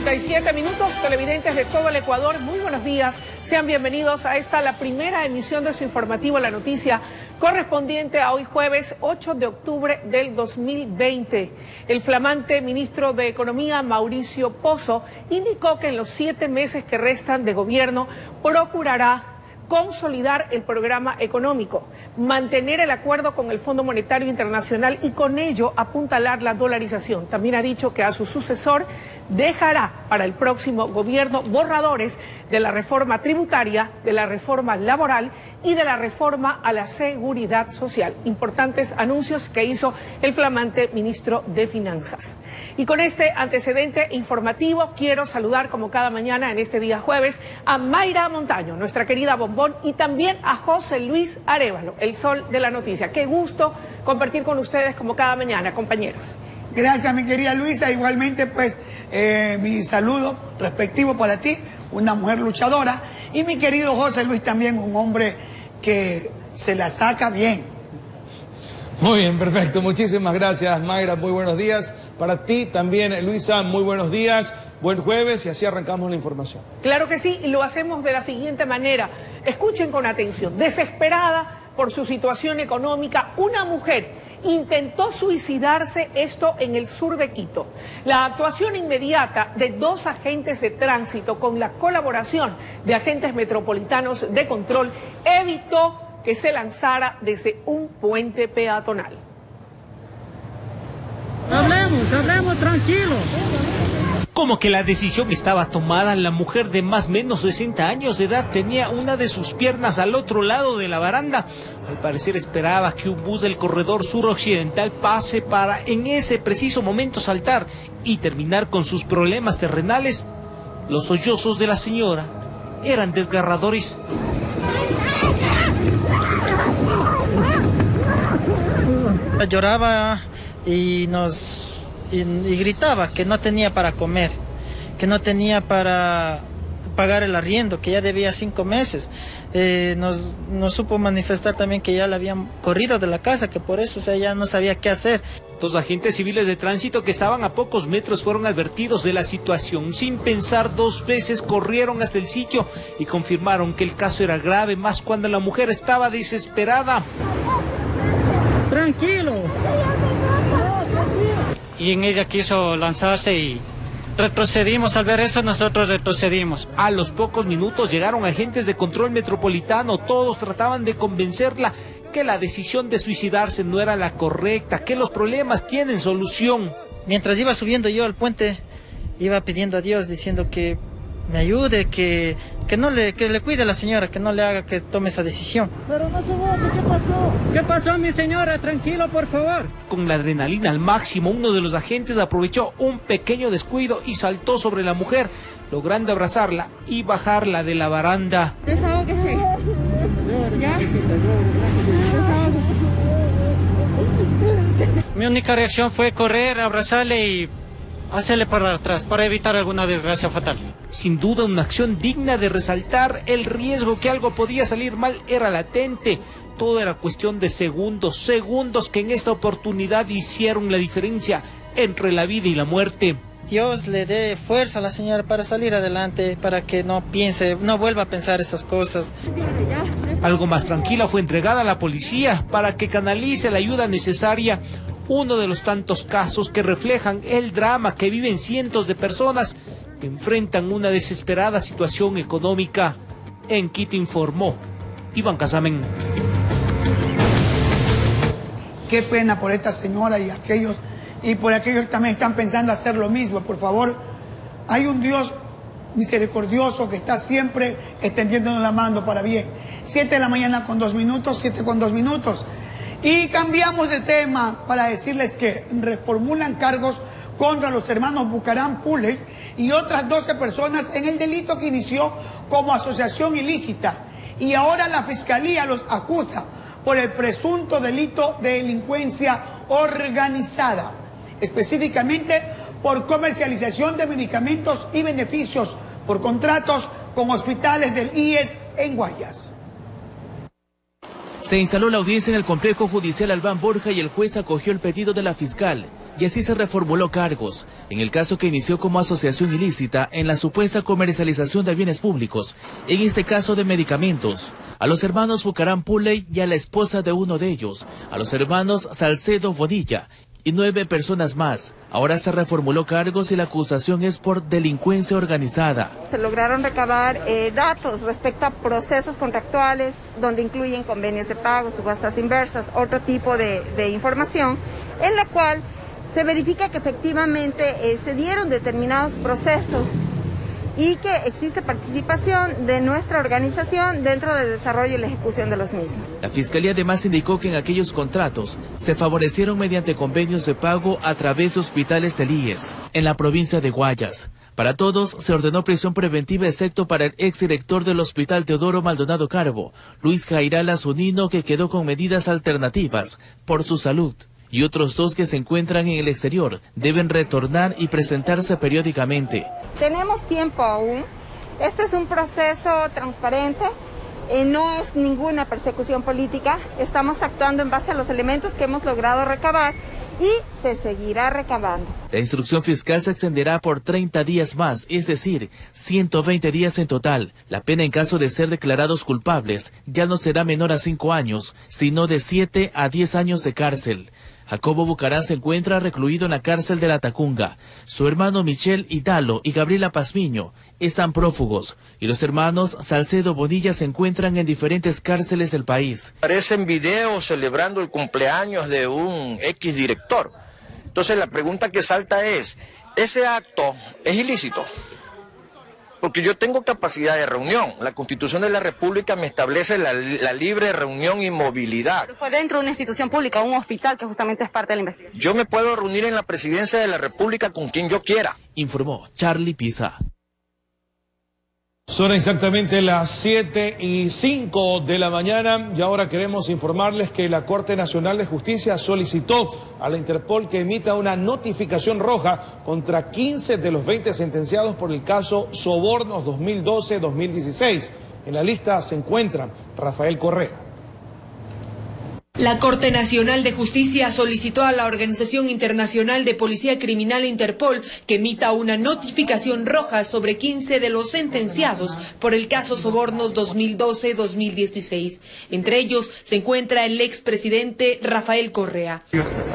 8:57, televidentes de todo el Ecuador, muy buenos días. Sean bienvenidos a esta, la primera emisión de su informativo La Noticia, correspondiente a hoy jueves 8 de octubre del 2020. El flamante ministro de Economía, Mauricio Pozo, indicó que en los 7 meses que restan de gobierno procurará consolidar el programa económico, mantener el acuerdo con el Fondo Monetario Internacional y con ello apuntalar la dolarización. También ha dicho que a su sucesor dejará para el próximo gobierno borradores de la reforma tributaria, de la reforma laboral y de la reforma a la seguridad social. Importantes anuncios que hizo el flamante ministro de Finanzas. Y con este antecedente informativo quiero saludar como cada mañana en este día jueves a Mayra Montaño, nuestra querida Bombón, y también a José Luis Arévalo, el sol de la noticia. Qué gusto compartir con ustedes como cada mañana, compañeros. Gracias, mi querida Luisa. Igualmente, pues, mi saludo respectivo para ti, una mujer luchadora. Y mi querido José Luis también, un hombre que se la saca bien. Muy bien, perfecto. Muchísimas gracias, Mayra. Muy buenos días. Para ti también, Luisa, muy buenos días. Buen jueves y así arrancamos la información. Claro que sí, y lo hacemos de la siguiente manera. Escuchen con atención. Desesperada por su situación económica, una mujer intentó suicidarse, esto en el sur de Quito. La actuación inmediata de 2 agentes de tránsito con la colaboración de agentes metropolitanos de control evitó que se lanzara desde un puente peatonal. Hablemos, tranquilo. Como que la decisión estaba tomada, la mujer de más o menos 60 años de edad tenía una de sus piernas al otro lado de la baranda. Al parecer esperaba que un bus del corredor suroccidental pase para en ese preciso momento saltar y terminar con sus problemas terrenales. Los sollozos de la señora eran desgarradores. Lloraba y gritaba que no tenía para comer, que no tenía para pagar el arriendo, que ya debía 5 meses. Nos supo manifestar también que ya la habían corrido de la casa, que por eso, o sea, ya no sabía qué hacer. 2 agentes civiles de tránsito que estaban a pocos metros fueron advertidos de la situación. Sin pensar 2 veces corrieron hasta el sitio y confirmaron que el caso era grave, más cuando la mujer estaba desesperada. Tranquilo. Y en ella quiso lanzarse y retrocedimos. Al ver eso, nosotros retrocedimos. A los pocos minutos llegaron agentes de control metropolitano. Todos trataban de convencerla que la decisión de suicidarse no era la correcta, que los problemas tienen solución. Mientras iba subiendo yo al puente, iba pidiendo a Dios, diciendo que me ayude, que le cuide a la señora, que no le haga que tome esa decisión. Pero no se bote, ¿qué pasó? ¿Qué pasó, mi señora? Tranquilo, por favor. Con la adrenalina al máximo, uno de los agentes aprovechó un pequeño descuido y saltó sobre la mujer, logrando abrazarla y bajarla de la baranda. Desahógese. ¿Ya? Mi única reacción fue correr, abrazarle y hacerle para atrás, para evitar alguna desgracia fatal. Sin duda una acción digna de resaltar. El riesgo que algo podía salir mal era latente. Todo era cuestión de segundos que en esta oportunidad hicieron la diferencia entre la vida y la muerte. Dios le dé fuerza a la señora para salir adelante, para que no vuelva a pensar esas cosas. Algo más tranquila fue entregada a la policía para que canalice la ayuda necesaria. Uno de los tantos casos que reflejan el drama que viven cientos de personas que enfrentan una desesperada situación económica. En Quito informó Iván Casamen. Qué pena por esta señora y por aquellos que también están pensando hacer lo mismo. Por favor, hay un Dios misericordioso que está siempre extendiéndonos la mano para bien. 7 de la mañana con 2 minutos, 7 con 2 minutos. Y cambiamos de tema para decirles que reformulan cargos contra los hermanos Bucaram Pules y otras 12 personas en el delito que inició como asociación ilícita. Y ahora la Fiscalía los acusa por el presunto delito de delincuencia organizada, específicamente por comercialización de medicamentos y beneficios por contratos con hospitales del IES en Guayas. Se instaló la audiencia en el complejo judicial Albán Borja y el juez acogió el pedido de la fiscal. y así se reformuló cargos en el caso que inició como asociación ilícita en la supuesta comercialización de bienes públicos, en este caso de medicamentos, a los hermanos Bucaram Puley y a la esposa de uno de ellos, a los hermanos Salcedo Bonilla y 9 personas más. Ahora se reformuló cargos y la acusación es por delincuencia organizada. Se lograron recabar datos respecto a procesos contractuales, donde incluyen convenios de pago, subastas inversas, otro tipo de información, en la cual se verifica que efectivamente se dieron determinados procesos y que existe participación de nuestra organización dentro del desarrollo y la ejecución de los mismos. La Fiscalía además indicó que en aquellos contratos se favorecieron mediante convenios de pago a través de hospitales del IES, en la provincia de Guayas. Para todos se ordenó prisión preventiva excepto para el exdirector del Hospital Teodoro Maldonado Carbo, Luis Jairala Zunino, que quedó con medidas alternativas por su salud. Y otros 2 que se encuentran en el exterior deben retornar y presentarse periódicamente. Tenemos tiempo aún. Este es un proceso transparente, no es ninguna persecución política. Estamos actuando en base a los elementos que hemos logrado recabar y se seguirá recabando. La instrucción fiscal se extenderá por 30 días más, es decir, 120 días en total. La pena en caso de ser declarados culpables ya no será menor a 5 años, sino de 7 a 10 años de cárcel. Jacobo Bucaram se encuentra recluido en la cárcel de la Tacunga. Su hermano Michel Italo y Gabriela Pazmiño están prófugos y los hermanos Salcedo Bonilla se encuentran en diferentes cárceles del país. Aparecen videos celebrando el cumpleaños de un exdirector. Entonces la pregunta que salta es, ¿ese acto es ilícito? Porque yo tengo capacidad de reunión. La Constitución de la República me establece la libre reunión y movilidad. Pero fue dentro de una institución pública, un hospital, que justamente es parte de la investigación. Yo me puedo reunir en la Presidencia de la República con quien yo quiera. Informó Charlie Pisa. Son exactamente las 7:05 de la mañana y ahora queremos informarles que la Corte Nacional de Justicia solicitó a la Interpol que emita una notificación roja contra 15 de los 20 sentenciados por el caso Sobornos 2012-2016. En la lista se encuentra Rafael Correa. La Corte Nacional de Justicia solicitó a la Organización Internacional de Policía Criminal Interpol que emita una notificación roja sobre 15 de los sentenciados por el caso Sobornos 2012-2016. Entre ellos se encuentra el expresidente Rafael Correa.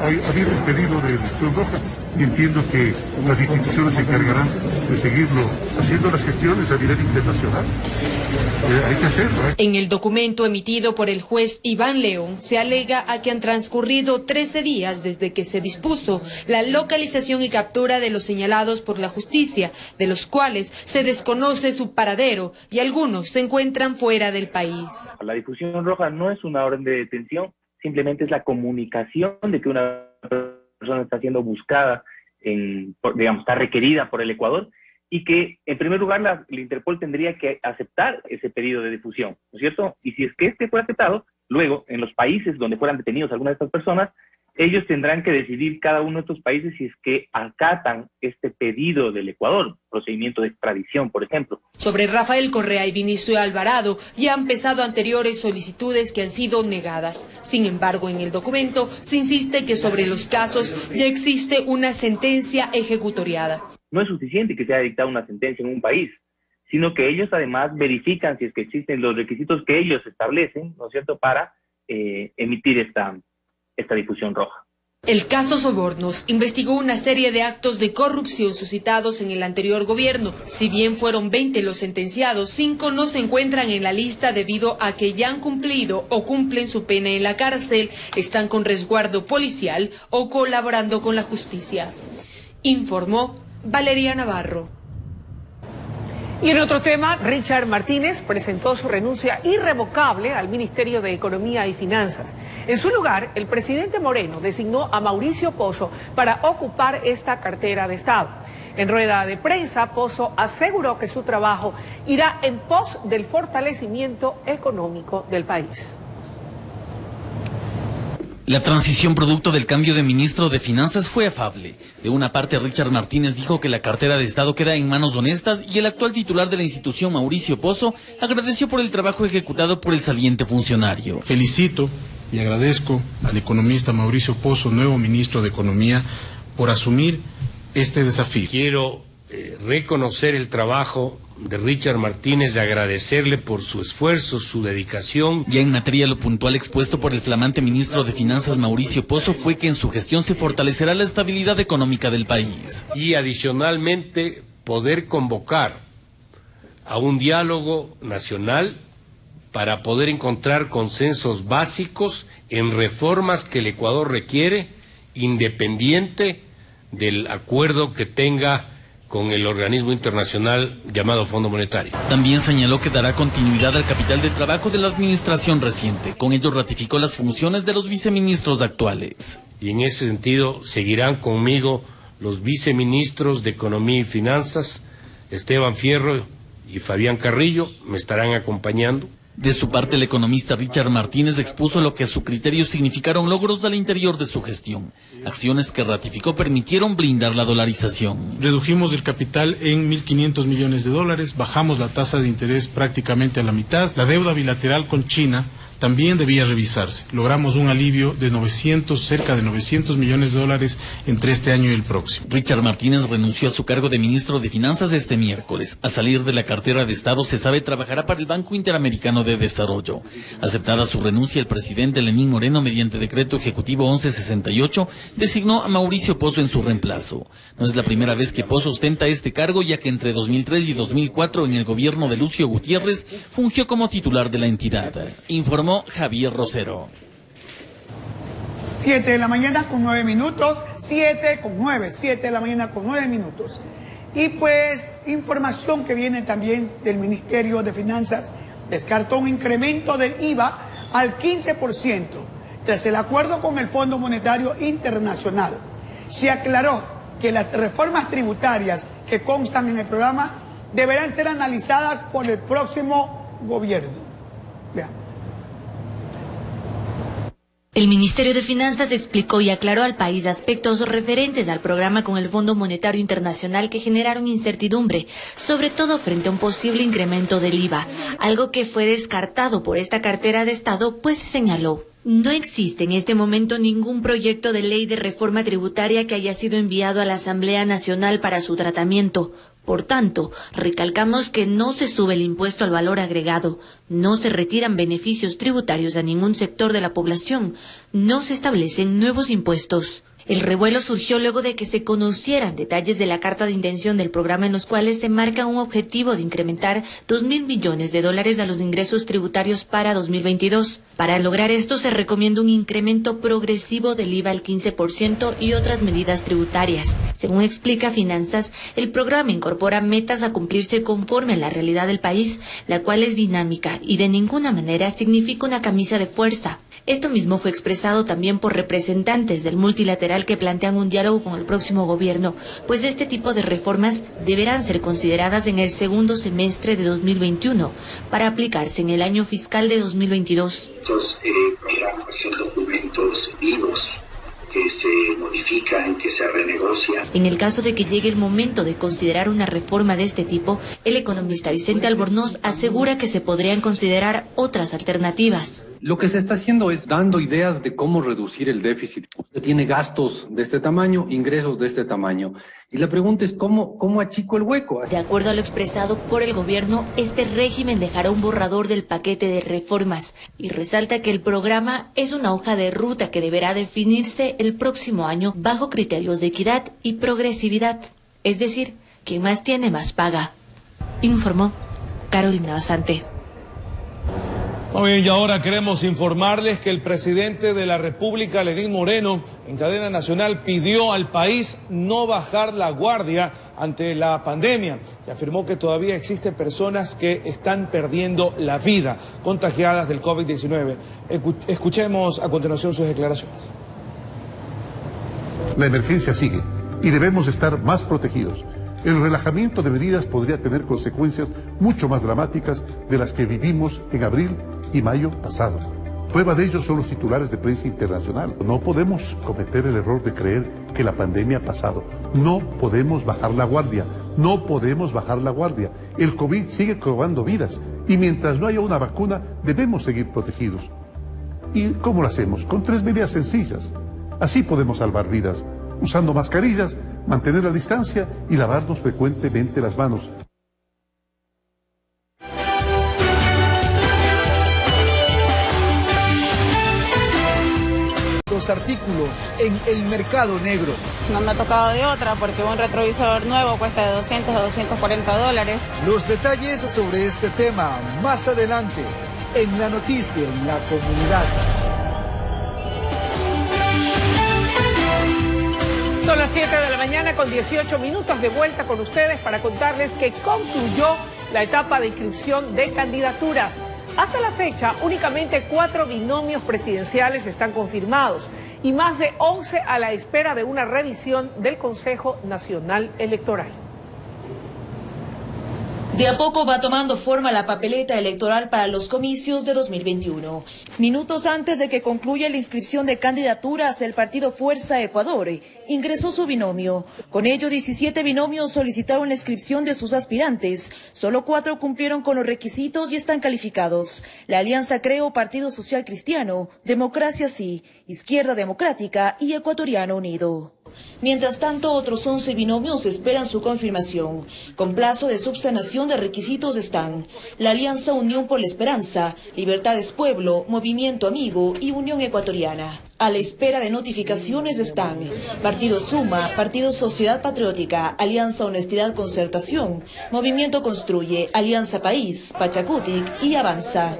Había un pedido de notificación roja y entiendo que las instituciones se encargarán de seguirlo haciendo las gestiones a nivel internacional. Hay que hacerlo. En el documento emitido por el juez Iván León se alega a que han transcurrido 13 días desde que se dispuso la localización y captura de los señalados por la justicia, de los cuales se desconoce su paradero y algunos se encuentran fuera del país. La difusión roja no es una orden de detención, simplemente es la comunicación de que una persona está siendo buscada, está requerida por el Ecuador, y que, en primer lugar, la Interpol tendría que aceptar ese pedido de difusión, ¿no es cierto? Y si es que este fue aceptado, luego, en los países donde fueran detenidos algunas de estas personas, ellos tendrán que decidir cada uno de estos países si es que acatan este pedido del Ecuador, procedimiento de extradición, por ejemplo. Sobre Rafael Correa y Vinicio Alvarado ya han pesado anteriores solicitudes que han sido negadas. Sin embargo, en el documento se insiste que sobre los casos ya existe una sentencia ejecutoriada. No es suficiente que se haya dictado una sentencia en un país, sino que ellos además verifican si es que existen los requisitos que ellos establecen, ¿no es cierto?, para emitir esta difusión roja. El caso Sobornos investigó una serie de actos de corrupción suscitados en el anterior gobierno. Si bien fueron 20 los sentenciados, 5 no se encuentran en la lista debido a que ya han cumplido o cumplen su pena en la cárcel, están con resguardo policial o colaborando con la justicia. Informó Valeria Navarro. Y en otro tema, Richard Martínez presentó su renuncia irrevocable al Ministerio de Economía y Finanzas. En su lugar, el presidente Moreno designó a Mauricio Pozo para ocupar esta cartera de Estado. En rueda de prensa, Pozo aseguró que su trabajo irá en pos del fortalecimiento económico del país. La transición producto del cambio de ministro de Finanzas fue afable. De una parte, Richard Martínez dijo que la cartera de Estado queda en manos honestas y el actual titular de la institución, Mauricio Pozo, agradeció por el trabajo ejecutado por el saliente funcionario. Felicito y agradezco al economista Mauricio Pozo, nuevo ministro de Economía, por asumir este desafío. Quiero reconocer el trabajo de Richard Martínez y agradecerle por su esfuerzo, su dedicación. Ya en materia, lo puntual expuesto por el flamante ministro de Finanzas Mauricio Pozo fue que en su gestión se fortalecerá la estabilidad económica del país. Y adicionalmente poder convocar a un diálogo nacional para poder encontrar consensos básicos en reformas que el Ecuador requiere, independiente del acuerdo que tenga con el organismo internacional llamado Fondo Monetario. También señaló que dará continuidad al capital de trabajo de la administración reciente. Con ello ratificó las funciones de los viceministros actuales. Y en ese sentido seguirán conmigo los viceministros de Economía y Finanzas, Esteban Fierro y Fabián Carrillo, me estarán acompañando. De su parte, el economista Richard Martínez expuso lo que a su criterio significaron logros al interior de su gestión. Acciones que ratificó permitieron blindar la dolarización. Redujimos el capital en 1.500 millones de dólares, bajamos la tasa de interés prácticamente a la mitad. La deuda bilateral con China también debía revisarse. Logramos un alivio de cerca de 900 millones de dólares entre este año y el próximo. Richard Martínez renunció a su cargo de ministro de Finanzas este miércoles. Al salir de la cartera de Estado, se sabe trabajará para el Banco Interamericano de Desarrollo. Aceptada su renuncia, el presidente Lenín Moreno, mediante decreto ejecutivo 1168, designó a Mauricio Pozo en su reemplazo. No es la primera vez que Pozo ostenta este cargo, ya que entre 2003 y 2004, en el gobierno de Lucio Gutiérrez, fungió como titular de la entidad. Informó Javier Rosero. 7 de la mañana con 9 minutos, 7 de la mañana con 9 minutos. Y pues información que viene también del Ministerio de Finanzas, descartó un incremento del IVA al 15% tras el acuerdo con el Fondo Monetario Internacional. Se aclaró que las reformas tributarias que constan en el programa deberán ser analizadas por el próximo gobierno. Veamos. El Ministerio de Finanzas explicó y aclaró al país aspectos referentes al programa con el Fondo Monetario Internacional que generaron incertidumbre, sobre todo frente a un posible incremento del IVA, algo que fue descartado por esta cartera de Estado, pues se señaló: no existe en este momento ningún proyecto de ley de reforma tributaria que haya sido enviado a la Asamblea Nacional para su tratamiento. Por tanto, recalcamos que no se sube el impuesto al valor agregado, no se retiran beneficios tributarios a ningún sector de la población, no se establecen nuevos impuestos. El revuelo surgió luego de que se conocieran detalles de la carta de intención del programa, en los cuales se marca un objetivo de incrementar 2.000 millones de dólares a los ingresos tributarios para 2022. Para lograr esto se recomienda un incremento progresivo del IVA al 15% y otras medidas tributarias. Según explica Finanzas, el programa incorpora metas a cumplirse conforme a la realidad del país, la cual es dinámica y de ninguna manera significa una camisa de fuerza. Esto mismo fue expresado también por representantes del multilateral que plantean un diálogo con el próximo gobierno, pues este tipo de reformas deberán ser consideradas en el segundo semestre de 2021 para aplicarse en el año fiscal de 2022. Estos programas son documentos vivos que se modifican, que se renegocian. En el caso de que llegue el momento de considerar una reforma de este tipo, el economista Vicente Albornoz asegura que se podrían considerar otras alternativas. Lo que se está haciendo es dando ideas de cómo reducir el déficit. Usted tiene gastos de este tamaño, ingresos de este tamaño. Y la pregunta es ¿cómo achico el hueco? De acuerdo a lo expresado por el gobierno, este régimen dejará un borrador del paquete de reformas y resalta que el programa es una hoja de ruta que deberá definirse el próximo año bajo criterios de equidad y progresividad. Es decir, quien más tiene, más paga. Informó Carolina Basante. Muy bien, y ahora queremos informarles que el presidente de la República, Lenín Moreno, en cadena nacional, pidió al país no bajar la guardia ante la pandemia y afirmó que todavía existen personas que están perdiendo la vida contagiadas del COVID-19. Escuchemos a continuación sus declaraciones. La emergencia sigue y debemos estar más protegidos. El relajamiento de medidas podría tener consecuencias mucho más dramáticas de las que vivimos en abril y mayo pasado. Prueba de ello son los titulares de prensa internacional. No podemos cometer el error de creer que la pandemia ha pasado. No podemos bajar la guardia. No podemos bajar la guardia. El COVID sigue cobrando vidas y mientras no haya una vacuna debemos seguir protegidos. ¿Y cómo lo hacemos? Con 3 medidas sencillas. Así podemos salvar vidas. usando mascarillas, mantener la distancia y lavarnos frecuentemente las manos. Los artículos en el mercado negro. No me ha tocado de otra porque un retrovisor nuevo cuesta de 200 a 240 dólares. Los detalles sobre este tema más adelante en La Noticia en la Comunidad. Son las 7 de la mañana con 18 minutos, de vuelta con ustedes para contarles que concluyó la etapa de inscripción de candidaturas. Hasta la fecha, únicamente 4 binomios presidenciales están confirmados y más de 11 a la espera de una revisión del Consejo Nacional Electoral. De a poco va tomando forma la papeleta electoral para los comicios de 2021. Minutos antes de que concluya la inscripción de candidaturas, el partido Fuerza Ecuador ingresó su binomio. Con ello, 17 binomios solicitaron la inscripción de sus aspirantes. Solo 4 cumplieron con los requisitos y están calificados. La Alianza Creo, Partido Social Cristiano, Democracia Sí, Izquierda Democrática y Ecuatoriano Unido. Mientras tanto, otros 11 binomios esperan su confirmación. Con plazo de subsanación de requisitos están la Alianza Unión por la Esperanza, Libertades Pueblo, Movimiento Amigo y Unión Ecuatoriana. A la espera de notificaciones están Partido Suma, Partido Sociedad Patriótica, Alianza Honestidad Concertación, Movimiento Construye, Alianza País, Pachacutic y Avanza.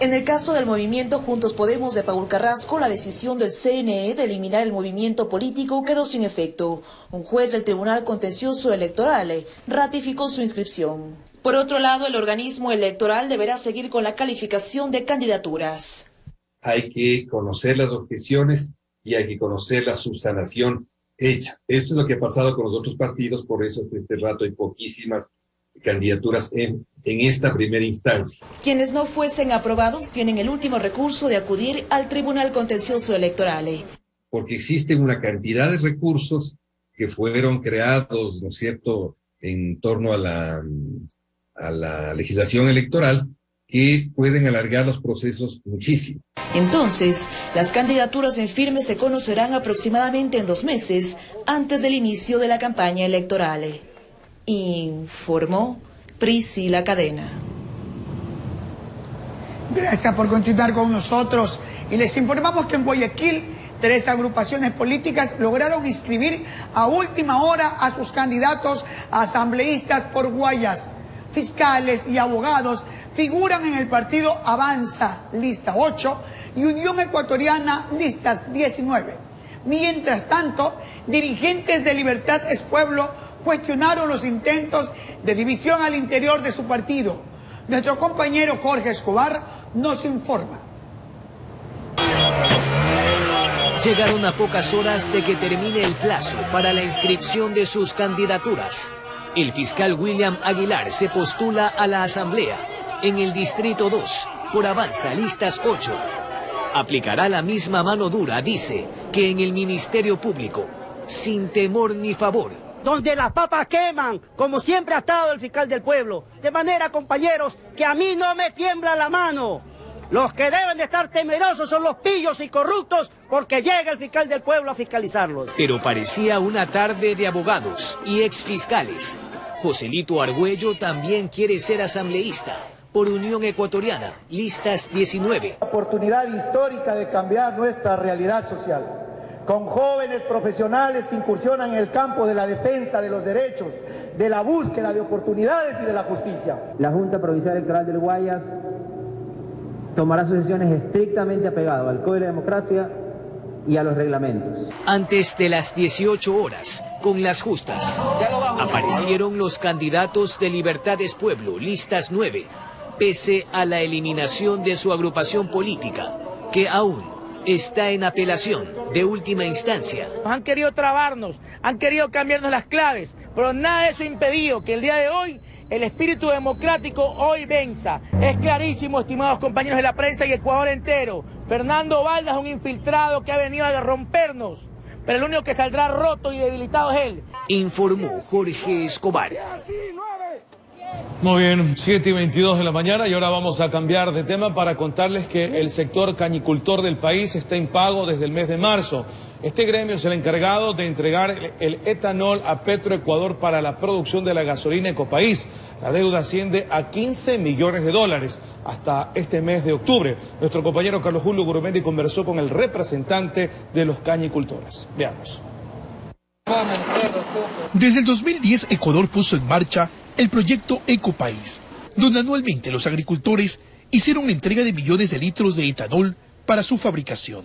En el caso del movimiento Juntos Podemos de Paul Carrasco, la decisión del CNE de eliminar el movimiento político quedó sin efecto. Un juez del Tribunal Contencioso Electoral ratificó su inscripción. Por otro lado, el organismo electoral deberá seguir con la calificación de candidaturas. Hay que conocer las objeciones y hay que conocer la subsanación hecha. Esto es lo que ha pasado con los otros partidos, por eso hasta este rato hay poquísimas candidaturas en esta primera instancia. Quienes no fuesen aprobados tienen el último recurso de acudir al Tribunal Contencioso Electoral. Porque existen una cantidad de recursos que fueron creados, ¿no es cierto?, en torno a la legislación electoral, que pueden alargar los procesos muchísimo. Entonces, las candidaturas en firme se conocerán aproximadamente en 2 meses antes del inicio de la campaña electoral. Informó Priscila Cadena. Gracias por continuar con nosotros y les informamos que en Guayaquil 3 agrupaciones políticas lograron inscribir a última hora a sus candidatos a asambleístas por Guayas. Fiscales y abogados figuran en el partido Avanza, lista 8, y Unión Ecuatoriana, listas 19. Mientras tanto, dirigentes de Libertad es Pueblo cuestionaron los intentos de división al interior de su partido. Nuestro compañero Jorge Escobar nos informa. Llegaron a pocas horas de que termine el plazo para la inscripción de sus candidaturas. El fiscal William Aguilar se postula a la Asamblea en el Distrito 2 por Avanza, listas 8. Aplicará la misma mano dura, dice, que en el Ministerio Público, sin temor ni favor. Donde las papas queman, como siempre ha estado el fiscal del pueblo. De manera, compañeros, que a mí no me tiembla la mano. Los que deben de estar temerosos son los pillos y corruptos, porque llega el fiscal del pueblo a fiscalizarlos. Pero parecía una tarde de abogados y exfiscales. Joselito Argüello también quiere ser asambleísta por Unión Ecuatoriana, listas 19. Oportunidad histórica de cambiar nuestra realidad social, con jóvenes profesionales que incursionan en el campo de la defensa de los derechos, de la búsqueda de oportunidades y de la justicia. La Junta Provincial Electoral del Guayas tomará sus decisiones estrictamente apegadas al Código de Democracia y a los reglamentos. Antes de las 18 horas, con las justas, aparecieron los candidatos de Libertad es Pueblo, listas 9, pese a la eliminación de su agrupación política, que aún está en apelación de última instancia. Han querido trabarnos, han querido cambiarnos las claves, pero nada de eso ha impedido que el día de hoy el espíritu democrático hoy venza. Es clarísimo, estimados compañeros de la prensa y Ecuador entero. Fernando Balda es un infiltrado que ha venido a rompernos, pero el único que saldrá roto y debilitado es él. Informó Jorge Escobar. Muy bien, 7:22 de la mañana y ahora vamos a cambiar de tema para contarles que el sector cañicultor del país está impago desde el mes de marzo. Este gremio es el encargado de entregar el etanol a Petroecuador para la producción de la gasolina Ecopaís. La deuda asciende a $15 millones hasta este mes de octubre. Nuestro compañero Carlos Julio Gurumendi conversó con el representante de los cañicultores. Veamos. Desde el 2010, Ecuador puso en marcha el proyecto Ecopaís, donde anualmente los agricultores hicieron una entrega de millones de litros de etanol para su fabricación.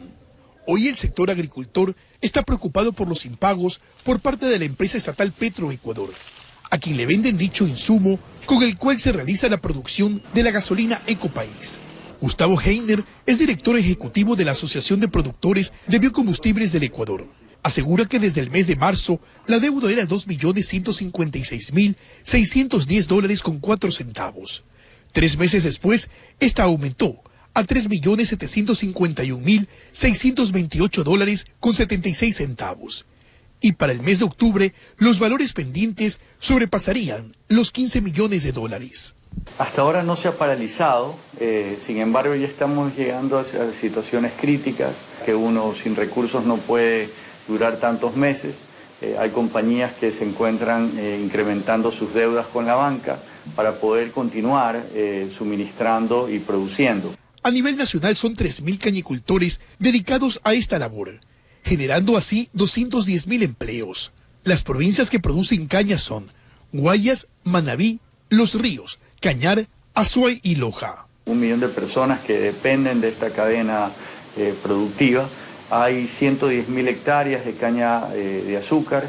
Hoy el sector agricultor está preocupado por los impagos por parte de la empresa estatal Petroecuador, a quien le venden dicho insumo con el cual se realiza la producción de la gasolina Ecopaís. Gustavo Heiner es director ejecutivo de la Asociación de Productores de Biocombustibles del Ecuador. Asegura que desde el mes de marzo la deuda era $2.156.610.04. 3 meses después, esta aumentó a $3.751.628.76. Y para el mes de octubre, los valores pendientes sobrepasarían los $15 millones. Hasta ahora no se ha paralizado, sin embargo ya estamos llegando a situaciones críticas, que uno sin recursos no puede durar tantos meses. Hay compañías que se encuentran incrementando sus deudas con la banca para poder continuar suministrando y produciendo. A nivel nacional son 3.000 cañicultores dedicados a esta labor, generando así 210.000 empleos. Las provincias que producen caña son Guayas, Manabí, Los Ríos, Cañar, Azuay y Loja. 1 millón de personas que dependen de esta cadena productiva. Hay 110.000 hectáreas de caña de azúcar,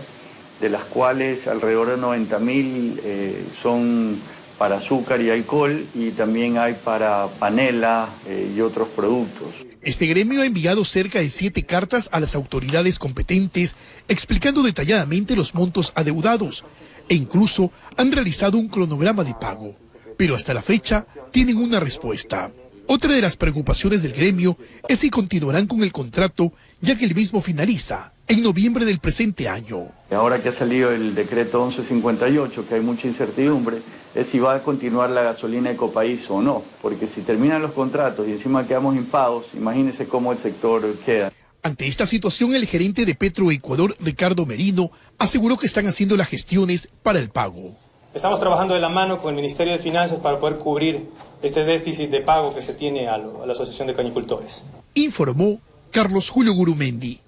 de las cuales alrededor de 90.000 son para azúcar y alcohol, y también hay para panela y otros productos. Este gremio ha enviado cerca de 7 cartas a las autoridades competentes explicando detalladamente los montos adeudados e incluso han realizado un cronograma de pago, pero hasta la fecha tienen una respuesta. Otra de las preocupaciones del gremio es si continuarán con el contrato, ya que el mismo finaliza en noviembre del presente año. Ahora que ha salido el decreto 1158, que hay mucha incertidumbre, es si va a continuar la gasolina Ecopaís o no, porque si terminan los contratos y encima quedamos impagos, imagínense cómo el sector queda. Ante esta situación, el gerente de Petroecuador, Ricardo Merino, aseguró que están haciendo las gestiones para el pago. Estamos trabajando de la mano con el Ministerio de Finanzas para poder cubrir este déficit de pago que se tiene a la Asociación de Cañicultores. Informó Carlos Julio Gurumendi.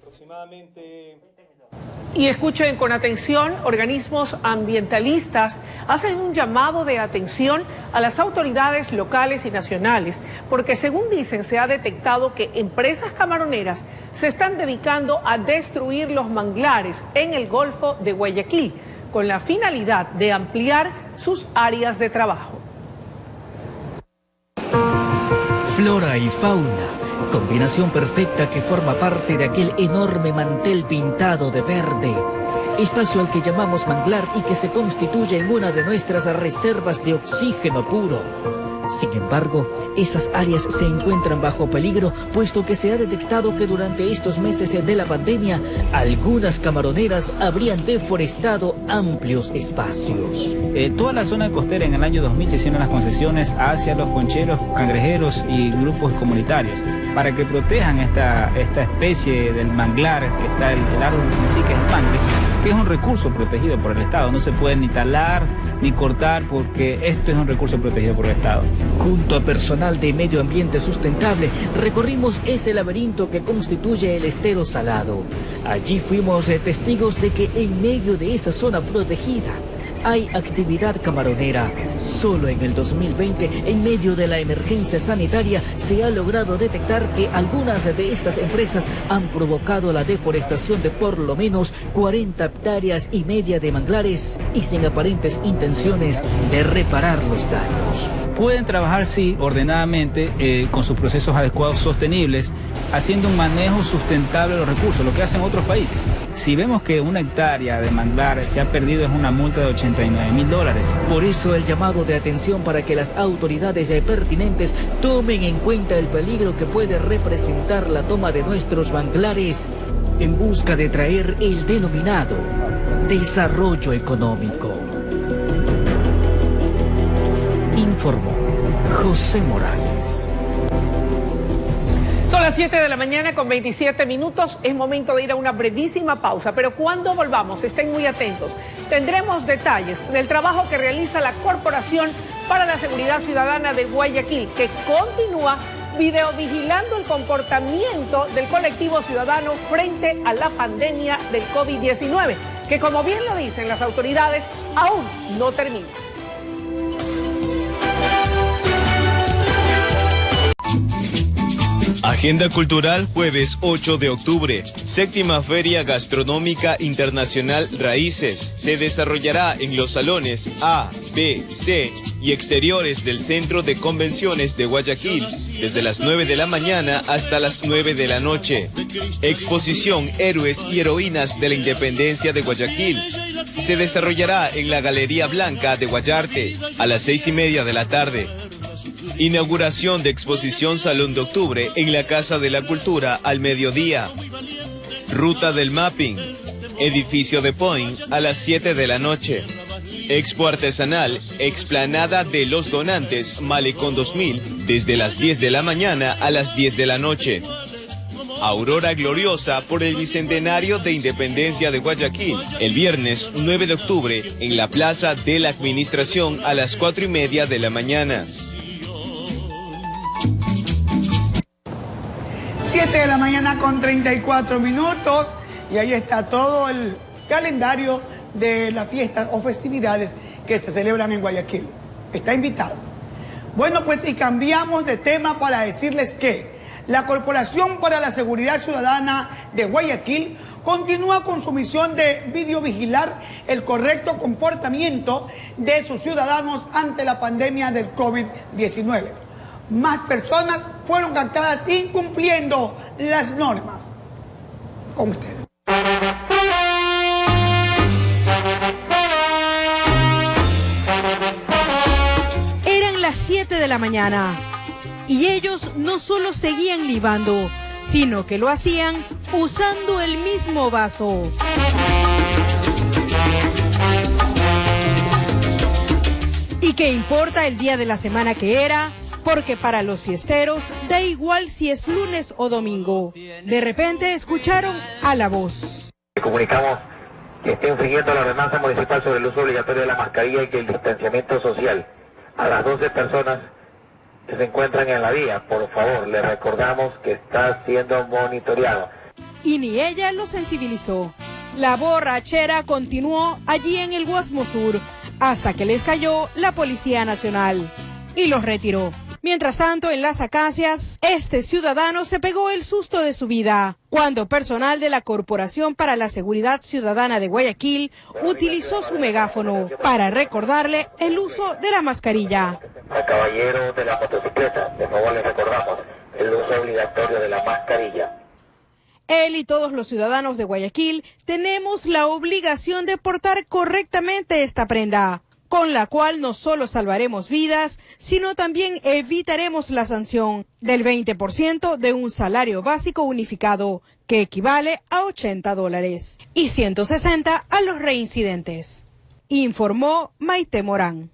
Y escuchen con atención, organismos ambientalistas hacen un llamado de atención a las autoridades locales y nacionales, porque según dicen se ha detectado que empresas camaroneras se están dedicando a destruir los manglares en el Golfo de Guayaquil, con la finalidad de ampliar sus áreas de trabajo. Flora y fauna, combinación perfecta que forma parte de aquel enorme mantel pintado de verde, espacio al que llamamos manglar y que se constituye en una de nuestras reservas de oxígeno puro. Sin embargo, esas áreas se encuentran bajo peligro, puesto que se ha detectado que durante estos meses de la pandemia, algunas camaroneras habrían deforestado amplios espacios. Toda la zona costera en el año 2000 se hicieron las concesiones hacia los concheros, cangrejeros y grupos comunitarios para que protejan esta especie del manglar, que está el árbol en sí, que es el mangle, que es un recurso protegido por el Estado. No se puede ni talar ni cortar porque esto es un recurso protegido por el Estado. Junto a personal de medio ambiente sustentable, recorrimos ese laberinto que constituye el estero salado. Allí fuimos testigos de que en medio de esa zona protegida hay actividad camaronera. Solo en el 2020, en medio de la emergencia sanitaria, se ha logrado detectar que algunas de estas empresas han provocado la deforestación de por lo menos 40 hectáreas y media de manglares y sin aparentes intenciones de reparar los daños. Pueden trabajar, sí, ordenadamente, con sus procesos adecuados, sostenibles, haciendo un manejo sustentable de los recursos, lo que hacen otros países. Si vemos que 1 hectárea de manglar se ha perdido, es una multa de $89.000. Por eso el llamado de atención para que las autoridades pertinentes tomen en cuenta el peligro que puede representar la toma de nuestros manglares en busca de traer el denominado desarrollo económico. informó José Morales. Son las 7 de la mañana con 27 minutos. Es momento de ir a una brevísima pausa, pero cuando volvamos, estén muy atentos. Tendremos detalles del trabajo que realiza la Corporación para la Seguridad Ciudadana de Guayaquil, que continúa videovigilando el comportamiento del colectivo ciudadano frente a la pandemia del COVID-19, que, como bien lo dicen las autoridades, aún no termina. Agenda Cultural, jueves 8 de octubre. Séptima Feria Gastronómica Internacional Raíces. Se desarrollará en los salones A, B, C y exteriores del Centro de Convenciones de Guayaquil, desde las 9 de la mañana hasta las 9 de la noche. Exposición Héroes y Heroínas de la Independencia de Guayaquil. Se desarrollará en la Galería Blanca de Guayarte a las 6:30 de la tarde. Inauguración de exposición Salón de Octubre en la Casa de la Cultura al mediodía. Ruta del Mapping, edificio de Point a las 7 de la noche. Expo artesanal, explanada de los donantes, Malecón 2000, desde las 10 de la mañana a las 10 de la noche. Aurora gloriosa por el Bicentenario de Independencia de Guayaquil, el viernes 9 de octubre en la Plaza de la Administración a las 4:30 de la mañana. 7 de la mañana con 34 minutos y ahí está todo el calendario de las fiestas o festividades que se celebran en Guayaquil. Está invitado. Bueno, pues y cambiamos de tema para decirles que la Corporación para la Seguridad Ciudadana de Guayaquil continúa con su misión de videovigilar el correcto comportamiento de sus ciudadanos ante la pandemia del COVID-19. Más personas fueron captadas incumpliendo las normas. Con ustedes. Eran las 7 de la mañana y ellos no solo seguían libando, sino que lo hacían usando el mismo vaso. ¿Y qué importa el día de la semana que era? Porque para los fiesteros da igual si es lunes o domingo. De repente escucharon a la voz. Comunicamos que está infringiendo la ordenanza municipal sobre el uso obligatorio de la mascarilla y que el distanciamiento social a las 12 personas que se encuentran en la vía. Por favor, les recordamos que está siendo monitoreado. Y ni ella lo sensibilizó. La borrachera continuó allí en el Guasmo Sur hasta que les cayó la Policía Nacional y los retiró. Mientras tanto, en Las Acacias, este ciudadano se pegó el susto de su vida cuando personal de la Corporación para la Seguridad Ciudadana de Guayaquil utilizó su megáfono para recordarle el uso de la mascarilla. Al caballero de la motocicleta, por favor les recordamos el uso obligatorio de la mascarilla. Él y todos los ciudadanos de Guayaquil tenemos la obligación de portar correctamente esta prenda, con la cual no solo salvaremos vidas, sino también evitaremos la sanción del 20% de un salario básico unificado, que equivale a $80, y 160 a los reincidentes, informó Maite Morán.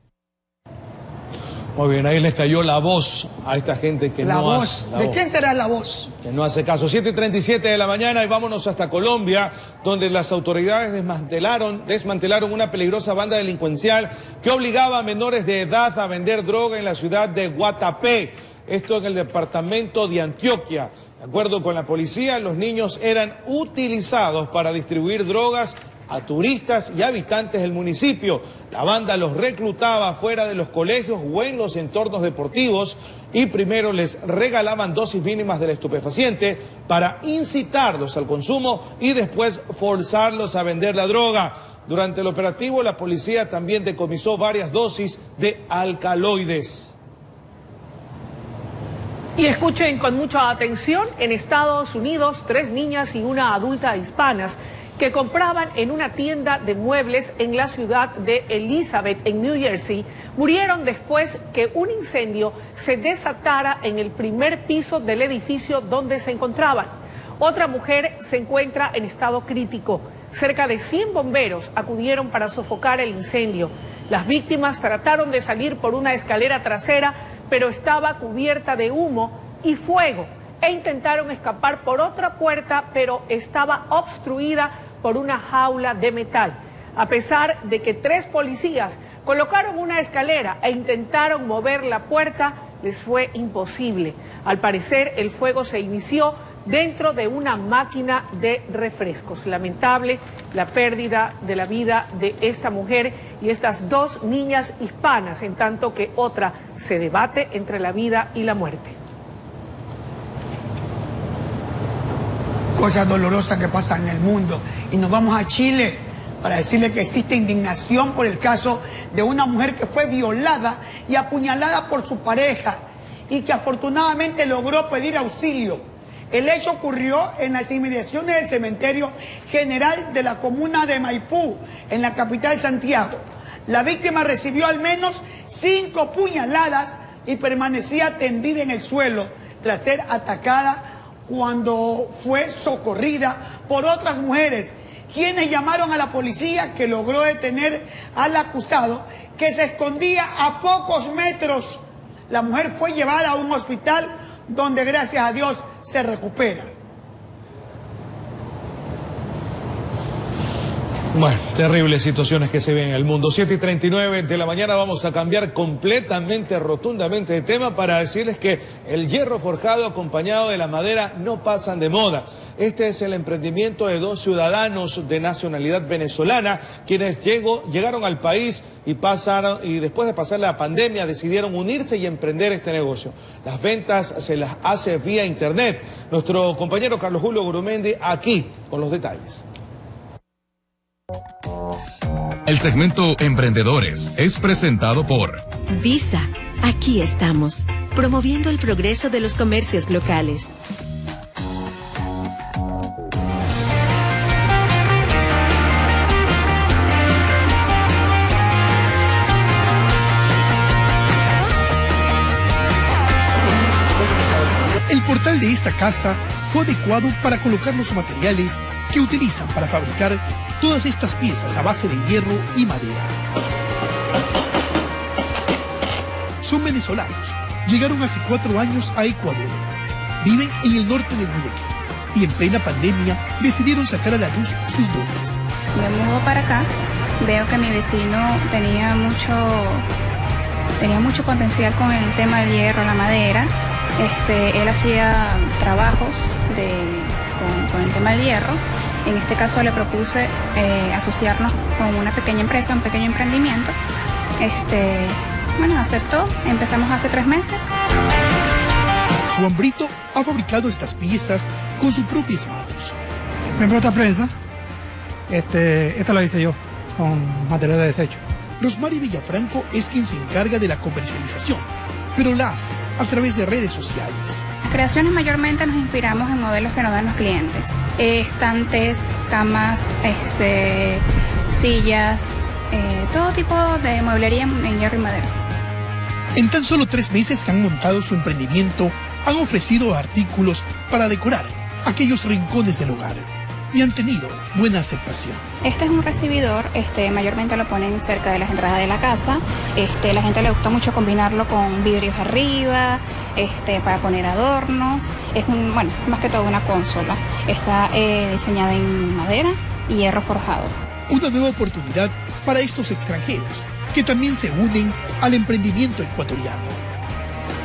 Muy bien, ahí les cayó la voz a esta gente que la no voz. hace... ¿De quién será la voz? Que no hace caso. 7:37 de la mañana y vámonos hasta Colombia, donde las autoridades desmantelaron una peligrosa banda delincuencial que obligaba a menores de edad a vender droga en la ciudad de Guatapé. Esto en el departamento de Antioquia. De acuerdo con la policía, los niños eran utilizados para distribuir drogas a turistas y habitantes del municipio. La banda los reclutaba fuera de los colegios o en los entornos deportivos y primero les regalaban dosis mínimas del estupefaciente para incitarlos al consumo y después forzarlos a vender la droga. Durante el operativo, la policía también decomisó varias dosis de alcaloides. Y escuchen con mucha atención, en Estados Unidos, 3 niñas y una adulta hispanas que compraban en una tienda de muebles en la ciudad de Elizabeth, en New Jersey, murieron después que un incendio se desatara en el primer piso del edificio donde se encontraban. Otra mujer se encuentra en estado crítico. Cerca de 100 bomberos acudieron para sofocar el incendio. Las víctimas trataron de salir por una escalera trasera, pero estaba cubierta de humo y fuego, e intentaron escapar por otra puerta, pero estaba obstruida por una jaula de metal. A pesar de que 3 policías colocaron una escalera e intentaron mover la puerta, les fue imposible. Al parecer, el fuego se inició dentro de una máquina de refrescos. Lamentable la pérdida de la vida de esta mujer y estas 2 niñas hispanas, en tanto que otra se debate entre la vida y la muerte. Cosas dolorosas que pasan en el mundo. Y nos vamos a Chile para decirle que existe indignación por el caso de una mujer que fue violada y apuñalada por su pareja y que afortunadamente logró pedir auxilio. El hecho ocurrió en las inmediaciones del cementerio general de la comuna de Maipú, en la capital Santiago. La víctima recibió al menos 5 puñaladas y permanecía tendida en el suelo tras ser atacada cuando fue socorrida por otras mujeres, quienes llamaron a la policía, que logró detener al acusado, que se escondía a pocos metros. La mujer fue llevada a un hospital donde, gracias a Dios, se recupera. Bueno, terribles situaciones que se ven en el mundo. 7:39 de la mañana, vamos a cambiar completamente, rotundamente de tema para decirles que el hierro forjado acompañado de la madera no pasan de moda. Este es el emprendimiento de 2 ciudadanos de nacionalidad venezolana, quienes llegaron al país y después de pasar la pandemia decidieron unirse y emprender este negocio. Las ventas se las hace vía internet. Nuestro compañero Carlos Julio Gurumendi aquí con los detalles. El segmento Emprendedores es presentado por Visa. Aquí estamos, promoviendo el progreso de los comercios locales. El portal de esta casa fue adecuado para colocar los materiales que utilizan para fabricar todas estas piezas a base de hierro y madera. Son venezolanos. Llegaron hace 4 años a Ecuador. Viven en el norte de Guayaquil y en plena pandemia decidieron sacar a la luz sus dotes. Me mudo para acá. Veo que mi vecino tenía mucho potencial con el tema del hierro, la madera. Él hacía trabajos con el tema del hierro. En este caso le propuse asociarnos con una pequeña empresa, un pequeño emprendimiento. Aceptó. Empezamos hace 3 meses. Juan Brito ha fabricado estas piezas con sus propias manos. Por ejemplo, esta prensa, esta la hice yo, con material de desecho. Rosmary Villafranco es quien se encarga de la comercialización, pero la hace a través de redes sociales. Las creaciones mayormente nos inspiramos en modelos que nos dan los clientes. Estantes, camas, sillas, todo tipo de mueblería en hierro y madera. En tan solo 3 meses que han montado su emprendimiento, han ofrecido artículos para decorar aquellos rincones del hogar y han tenido buena aceptación. Este es un recibidor, mayormente lo ponen cerca de las entradas de la casa. La gente le gusta mucho combinarlo con vidrios arriba, para poner adornos. Es más que todo una consola. Está diseñada en madera y hierro forjado. Una nueva oportunidad para estos extranjeros que también se unen al emprendimiento ecuatoriano.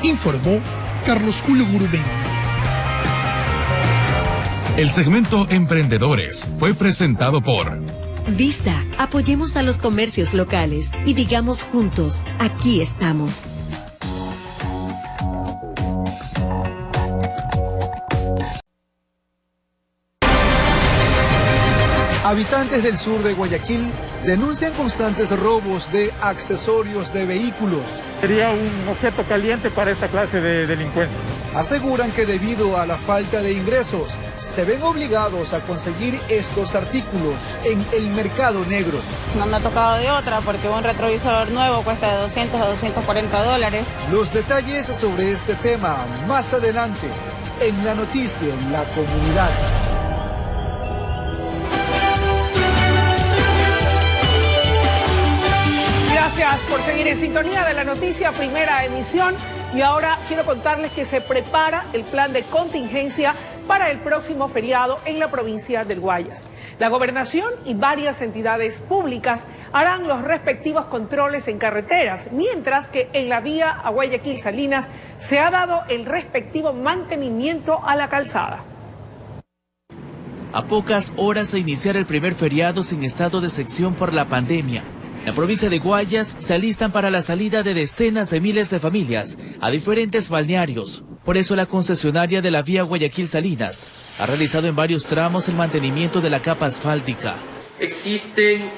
Informó Carlos Julio Gurumendi. El segmento Emprendedores fue presentado por Vista. Apoyemos a los comercios locales y digamos juntos, aquí estamos. Habitantes del sur de Guayaquil denuncian constantes robos de accesorios de vehículos. Sería un objeto caliente para esta clase de delincuencia. Aseguran que debido a la falta de ingresos, se ven obligados a conseguir estos artículos en el mercado negro. No me ha tocado de otra porque un retrovisor nuevo cuesta de 200 a 240 dólares. Los detalles sobre este tema más adelante en La Noticia en la Comunidad. Gracias. por seguir en sintonía de la noticia Primera Emisión. Y ahora quiero contarles que se prepara el plan de contingencia para el próximo feriado en la provincia del Guayas. La gobernación y varias entidades públicas harán los respectivos controles en carreteras, mientras que en la vía a Guayaquil-Salinas se ha dado el respectivo mantenimiento a la calzada. A pocas horas de iniciar el primer feriado sin estado de excepción por la pandemia, la provincia de Guayas se alistan para la salida de decenas de miles de familias a diferentes balnearios. Por eso la concesionaria de la vía Guayaquil-Salinas ha realizado en varios tramos el mantenimiento de la capa asfáltica. Existen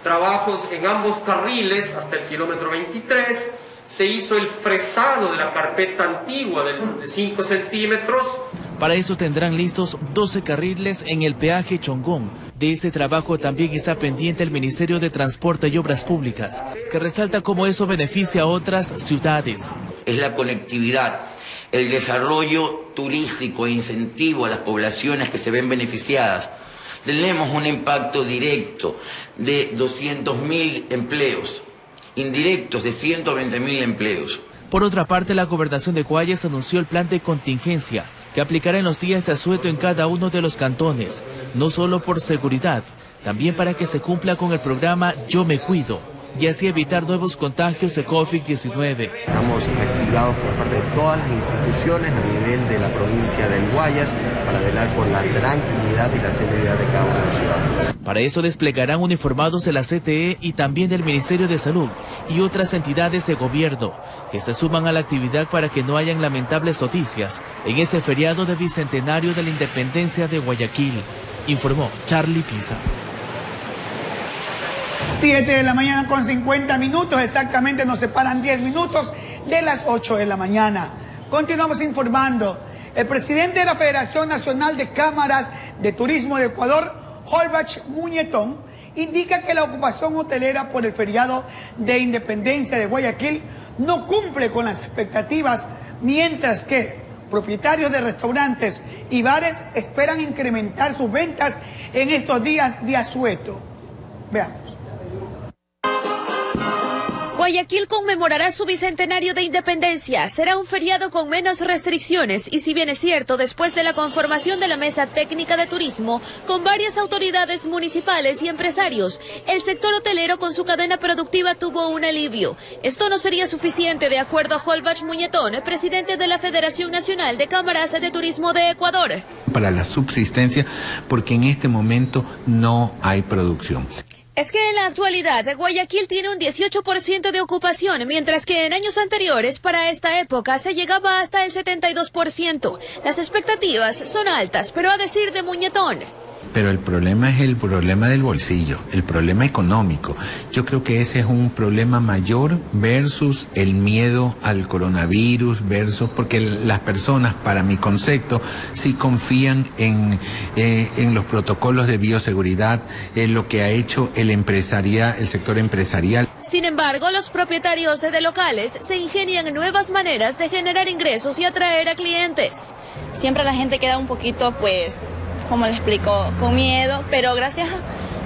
trabajos en ambos carriles hasta el kilómetro 23. Se hizo el fresado de la carpeta antigua de 5 centímetros. Para eso tendrán listos 12 carriles en el peaje Chongón. De ese trabajo también está pendiente el Ministerio de Transporte y Obras Públicas, que resalta cómo eso beneficia a otras ciudades. Es la conectividad, el desarrollo turístico e incentivo a las poblaciones que se ven beneficiadas. Tenemos un impacto directo de 200.000 empleos, indirectos de 120.000 empleos. Por otra parte, la Gobernación de Guayas anunció el plan de contingencia que aplicará en los días de asueto en cada uno de los cantones, no solo por seguridad, también para que se cumpla con el programa Yo Me Cuido y así evitar nuevos contagios de COVID-19. Estamos activados por parte de todas las instituciones a nivel de la provincia del Guayas para velar por la tranquilidad y la seguridad de cada uno de los ciudadanos. Para eso desplegarán uniformados de la CTE y también del Ministerio de Salud y otras entidades de gobierno que se suman a la actividad para que no hayan lamentables noticias en ese feriado de bicentenario de la independencia de Guayaquil, informó Charlie Pisa. 7 de la mañana con 50 minutos, exactamente nos separan 10 minutos de las 8 de la mañana. Continuamos informando. El presidente de la Federación Nacional de Cámaras de Turismo de Ecuador, Holbach Muñetón, indica que la ocupación hotelera por el feriado de Independencia de Guayaquil no cumple con las expectativas, mientras que propietarios de restaurantes y bares esperan incrementar sus ventas en estos días de asueto. Veamos. Guayaquil conmemorará su bicentenario de independencia. Será un feriado con menos restricciones y, si bien es cierto, después de la conformación de la Mesa Técnica de Turismo con varias autoridades municipales y empresarios, el sector hotelero con su cadena productiva tuvo un alivio. Esto no sería suficiente, de acuerdo a Holbach Muñetón, presidente de la Federación Nacional de Cámaras de Turismo de Ecuador. Para la subsistencia, porque en este momento no hay producción. Es que en la actualidad Guayaquil tiene un 18% de ocupación, mientras que en años anteriores para esta época se llegaba hasta el 72%. Las expectativas son altas, pero a decir de Muñetón, Pero el problema es el problema del bolsillo, el problema económico. Yo creo que ese es un problema mayor versus el miedo al coronavirus, porque las personas, para mi concepto, sí confían en los protocolos de bioseguridad, en lo que ha hecho el sector empresarial. Sin embargo, los propietarios de locales se ingenian nuevas maneras de generar ingresos y atraer a clientes. Siempre la gente queda un poquito, como le explico, con miedo, pero gracias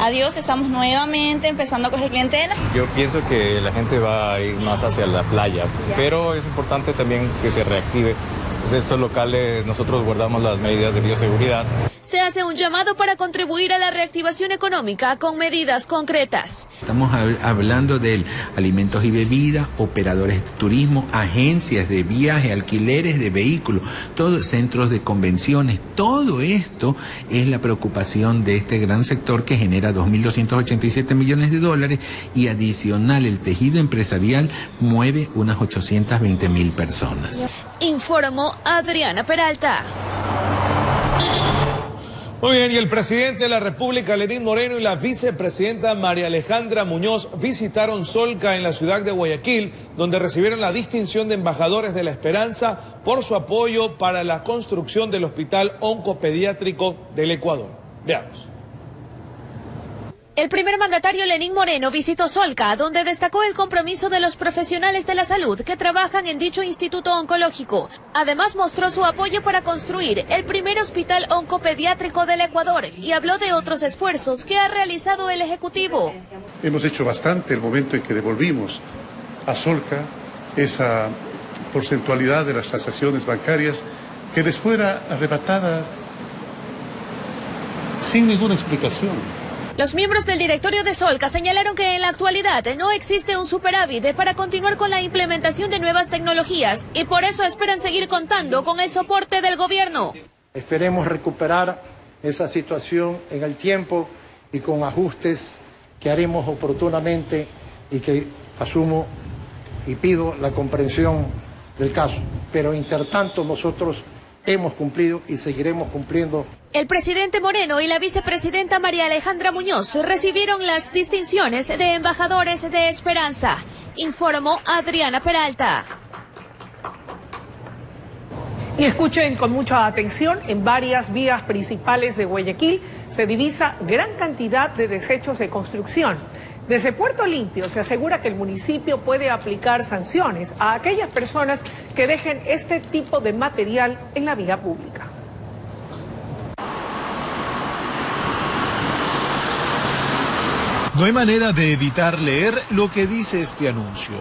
a Dios estamos nuevamente empezando a coger clientela. Yo pienso que la gente va a ir más hacia la playa, pero es importante también que se reactive. Pues estos locales, nosotros guardamos las medidas de bioseguridad. Se hace un llamado para contribuir a la reactivación económica con medidas concretas. Estamos hablando de alimentos y bebidas, operadores de turismo, agencias de viaje, alquileres de vehículos, todos centros de convenciones. Todo esto es la preocupación de este gran sector que genera 2.287 millones de dólares y adicional el tejido empresarial mueve unas 820.000 personas. Informó Adriana Peralta. Muy bien, y el presidente de la República, Lenín Moreno, y la vicepresidenta María Alejandra Muñoz visitaron Solca en la ciudad de Guayaquil, donde recibieron la distinción de embajadores de la Esperanza por su apoyo para la construcción del Hospital Oncopediátrico del Ecuador. Veamos. El primer mandatario Lenín Moreno visitó Solca, donde destacó el compromiso de los profesionales de la salud que trabajan en dicho instituto oncológico. Además mostró su apoyo para construir el primer hospital oncopediátrico del Ecuador y habló de otros esfuerzos que ha realizado el Ejecutivo. Hemos hecho bastante el momento en que devolvimos a Solca esa porcentualidad de las transacciones bancarias que les fuera arrebatada sin ninguna explicación. Los miembros del directorio de Solca señalaron que en la actualidad no existe un superávit para continuar con la implementación de nuevas tecnologías y por eso esperan seguir contando con el soporte del gobierno. Esperemos recuperar esa situación en el tiempo y con ajustes que haremos oportunamente y que asumo y pido la comprensión del caso. Pero intertanto nosotros hemos cumplido y seguiremos cumpliendo. El presidente Moreno y la vicepresidenta María Alejandra Muñoz recibieron las distinciones de embajadores de Esperanza, informó Adriana Peralta. Y escuchen con mucha atención, en varias vías principales de Guayaquil se divisa gran cantidad de desechos de construcción. Desde Puerto Limpio se asegura que el municipio puede aplicar sanciones a aquellas personas que dejen este tipo de material en la vía pública. No hay manera de evitar leer lo que dice este anuncio,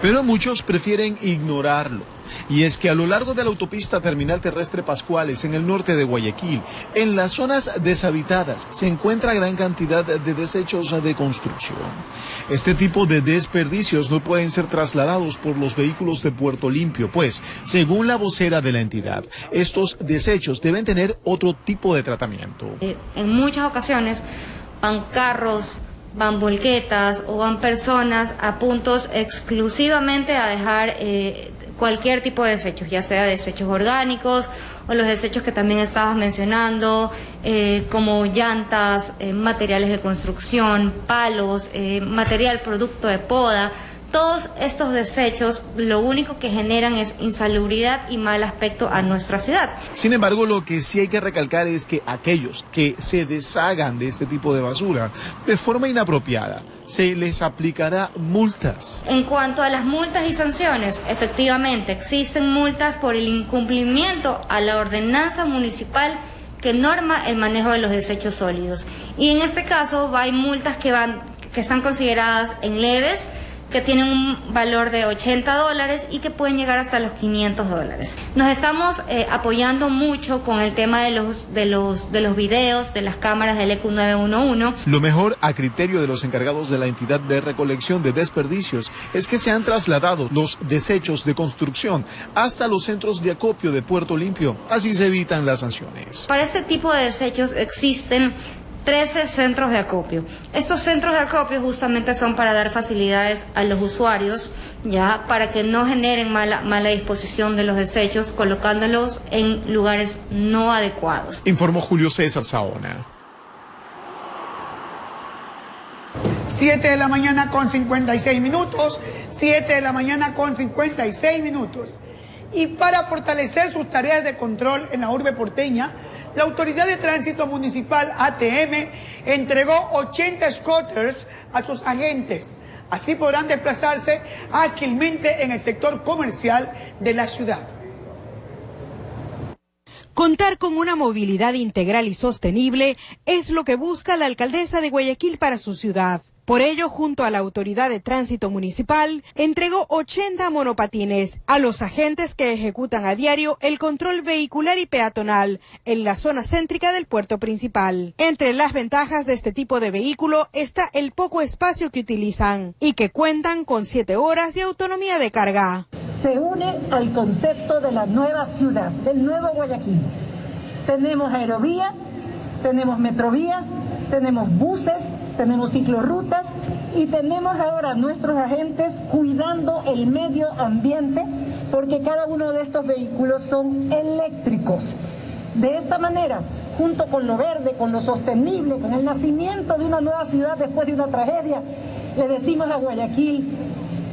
pero muchos prefieren ignorarlo. Y es que a lo largo de la autopista Terminal Terrestre Pascuales, en el norte de Guayaquil, en las zonas deshabitadas, se encuentra gran cantidad de desechos de construcción. Este tipo de desperdicios no pueden ser trasladados por los vehículos de Puerto Limpio, pues, según la vocera de la entidad, estos desechos deben tener otro tipo de tratamiento. En muchas ocasiones van carros, van volquetas o van personas a puntos exclusivamente a dejar cualquier tipo de desechos, ya sea desechos orgánicos o los desechos que también estabas mencionando, como llantas, materiales de construcción, palos, material producto de poda. Todos estos desechos lo único que generan es insalubridad y mal aspecto a nuestra ciudad. Sin embargo, lo que sí hay que recalcar es que aquellos que se deshagan de este tipo de basura de forma inapropiada, se les aplicará multas. En cuanto a las multas y sanciones, efectivamente existen multas por el incumplimiento a la ordenanza municipal que norma el manejo de los desechos sólidos. Y en este caso hay multas que están consideradas en leves, que tienen un valor de $80 y que pueden llegar hasta los $500. Nos estamos apoyando mucho con el tema de los videos, de las cámaras del ECU 911. Lo mejor, a criterio de los encargados de la entidad de recolección de desperdicios, es que se han trasladado los desechos de construcción hasta los centros de acopio de Puerto Limpio. Así se evitan las sanciones. Para este tipo de desechos existen 13 centros de acopio. Estos centros de acopio justamente son para dar facilidades a los usuarios, ya para que no generen mala disposición de los desechos, colocándolos en lugares no adecuados. Informó Julio César Saona. 7 de la mañana con 56 minutos. 7 de la mañana con 56 minutos. Y para fortalecer sus tareas de control en la urbe porteña, la Autoridad de Tránsito Municipal, ATM, entregó 80 scooters a sus agentes. Así podrán desplazarse ágilmente en el sector comercial de la ciudad. Contar con una movilidad integral y sostenible es lo que busca la alcaldesa de Guayaquil para su ciudad. Por ello, junto a la Autoridad de Tránsito Municipal, entregó 80 monopatines a los agentes que ejecutan a diario el control vehicular y peatonal en la zona céntrica del puerto principal. Entre las ventajas de este tipo de vehículo está el poco espacio que utilizan y que cuentan con 7 horas de autonomía de carga. Se une al concepto de la nueva ciudad, del nuevo Guayaquil. Tenemos aerovía, tenemos metrovía, tenemos buses, tenemos ciclorrutas y tenemos ahora nuestros agentes cuidando el medio ambiente porque cada uno de estos vehículos son eléctricos. De esta manera, junto con lo verde, con lo sostenible, con el nacimiento de una nueva ciudad después de una tragedia, le decimos a Guayaquil,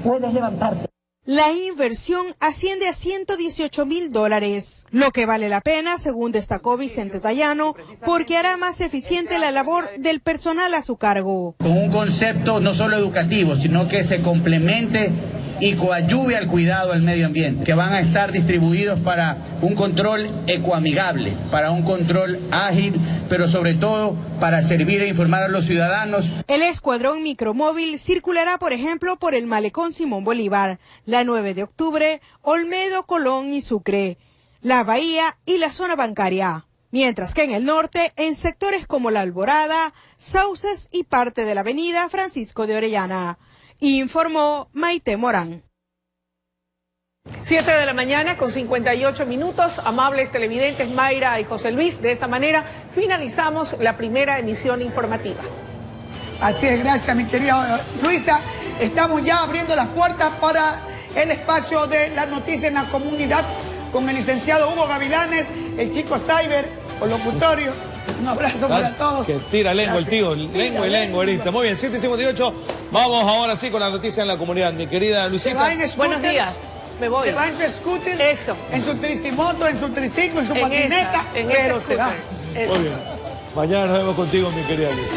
puedes levantarte. La inversión asciende a $118.000, lo que vale la pena, según destacó Vicente Tallano, porque hará más eficiente la labor del personal a su cargo. Con un concepto no solo educativo, sino que se complemente y coadyuve al cuidado del medio ambiente, que van a estar distribuidos para un control ecoamigable, para un control ágil, pero sobre todo para servir e informar a los ciudadanos. El escuadrón micromóvil circulará, por ejemplo, por el Malecón Simón Bolívar, la 9 de octubre, Olmedo, Colón y Sucre, la Bahía y la zona bancaria. Mientras que en el norte, en sectores como La Alborada, Sauces y parte de la avenida Francisco de Orellana. Informó Maite Morán. 7 de la mañana con 58 minutos. Amables televidentes Mayra y José Luis, de esta manera finalizamos la primera emisión informativa. Así es, gracias mi querida Luisa. Estamos ya abriendo las puertas para el espacio de las noticias en la comunidad con el licenciado Hugo Gavilanes, el chico Cyber o locutorio. Un abrazo para todos. Que tira lengua el tío, lengua y lengua ahorita. Muy bien, 7:58. Vamos ahora sí con la noticia en la comunidad. Mi querida Luisita. Se va en buenos días. Me voy. Se va en su scooter, eso, en su tricimoto, en su triciclo, en su patineta, pero se va. Muy bien. Mañana nos vemos contigo, mi querida Luisa.